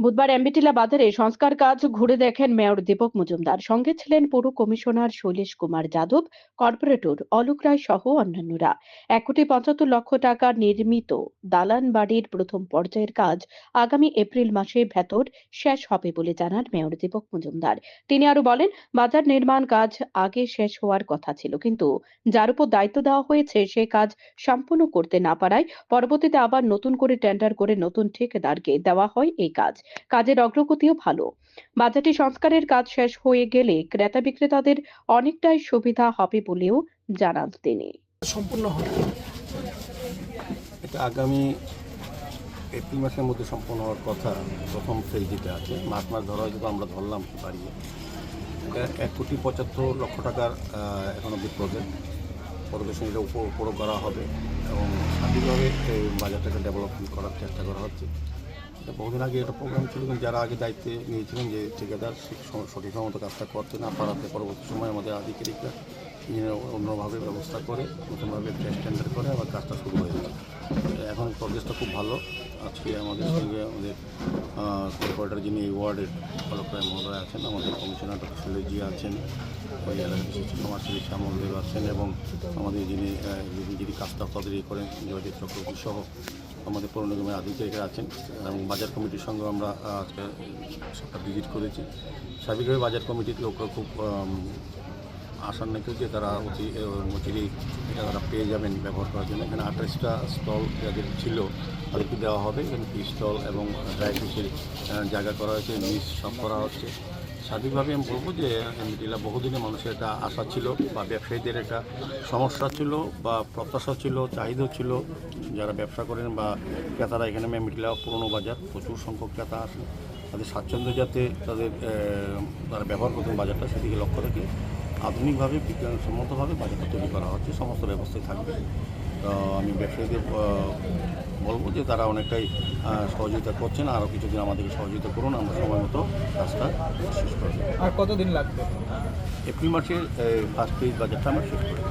বুধবার এমবিটিলা বাজারে সংস্কার কাজ ঘুরে দেখেন মেয়র দীপক মজুমদার। সঙ্গে ছিলেন পৌর কমিশনার শৈলেশ কুমার যাদব, কর্পোরেটর অলোক রায় সহ অন্যান্যরা। 1,75,00,000 টাকা নির্মিত দালান বাড়ির প্রথম পর্যায়ের কাজ আগামী এপ্রিল মাসের ভেতর শেষ হবে বলে জানান মেয়র দীপক মজুমদার। তিনি আরো বলেন, বাজার নির্মাণ কাজ আগে শেষ হওয়ার কথা ছিল, কিন্তু যার উপর দায়িত্ব দেওয়া হয়েছে সে কাজ সম্পূর্ণ করতে না পারায় পরবর্তীতে আবার নতুন করে টেন্ডার করে নতুন ঠিকাদারকে দেওয়া হয় এই কাজ। কাজের অগ্রগতিও ভালো। বাজেটে সংস্কারের কাজ শেষ হয়ে গেলে ক্রেতা বিক্রেতাদের অনেকটাই সুবিধা হবে বলেও জানান তিনি। সম্পূর্ণ হবে এটা আগামী এপ্রিল মাসের মধ্যে সম্পন্ন হওয়ার কথা। প্রথম ফেজ যেটা আছে মাস ধরা হয়তো আমরা ধরলাম বাড়িয়ে, এটা 1,75,00,000 টাকার এখন অব্দি প্রজেক্ট। পরবর্তী এটা উপরও করা হবে এবং সঠিকভাবে এই বাজারটাকে ডেভেলপমেন্ট করার চেষ্টা করা হচ্ছে। এটা বহুদিন আগে একটা প্রোগ্রাম ছিল, কিন্তু যারা আগে দায়িত্বে নিয়েছিলেন যে ঠিকাদার সঠিক মতো কাজটা করতে না পারাতে পরবর্তী সময় আমাদের আধিকারিকরা অন্যভাবে ব্যবস্থা করে নতুনভাবে টেন্ডার করে আবার কাজটা শুরু হয়ে যাচ্ছে। এখন প্রজেক্টটা খুব ভালো। আজকে আমাদের সঙ্গে আমাদের কর্পোরেটর যিনি এই ওয়ার্ডের অলোক রায় মহোদয় আছেন, আমাদের কমিশনার ডক্টর শৈলেশজি আছেন, ওই এলাকার বিশিষ্ট সমাজসেবী শ্যামলদেব আছেন এবং আমাদের যিনি কাজটা তদারকি করেন যোগাযোগ চক্রবর্তী সহ আমাদের পৌর নিগমের আধিকারিকরা আছেন এবং বাজার কমিটির সঙ্গে আমরা আজকে সবটা ভিজিট করেছি। স্বাভাবিকভাবে বাজার কমিটির লোকরা খুব আশান্বিত যে তারা অচিরেই এটা তারা পেয়ে যাবেন ব্যবহার করার জন্য। এখানে 28টা স্টল যাদের ছিল তাদেরকে দেওয়া হবে। এখানে টি স্টল এবং ড্রাই ফ্রুটসের জায়গা করা হয়েছে, লিস্ট সব করা হচ্ছে। স্বাভাবিকভাবে আমি বলবো যে এমবিটিলা বহুদিনে মানুষের একটা আশা ছিল বা ব্যবসায়ীদের একটা সমস্যা ছিল বা প্রত্যাশা ছিল, চাহিদা ছিল। যারা ব্যবসা করেন বা ক্রেতারা এখানে এমবিটিলা পুরনো বাজার, প্রচুর সংখ্যক ক্রেতা আসেন, তাদের স্বাচ্ছন্দ্য যাতে তারা ব্যবহার করতেন বাজারটা, সেদিকে লক্ষ্য রেখে আধুনিকভাবে বিজ্ঞানসম্মতভাবে বাজারটা তৈরি করা হচ্ছে। সমস্ত ব্যবস্থাই থাকবে। তো আমি ব্যবসায়ীদের বলবো যে তারা অনেকটাই সহযোগিতা করছেন, আরও কিছুদিন আমাদেরকে সহযোগিতা করুন, আমরা সময় মতো কাজটা শেষ করব। আর কতদিন লাগবে? এপ্রিল মাসের ফার্স্ট ফেজ বাজারটা আমরা শেষ করব।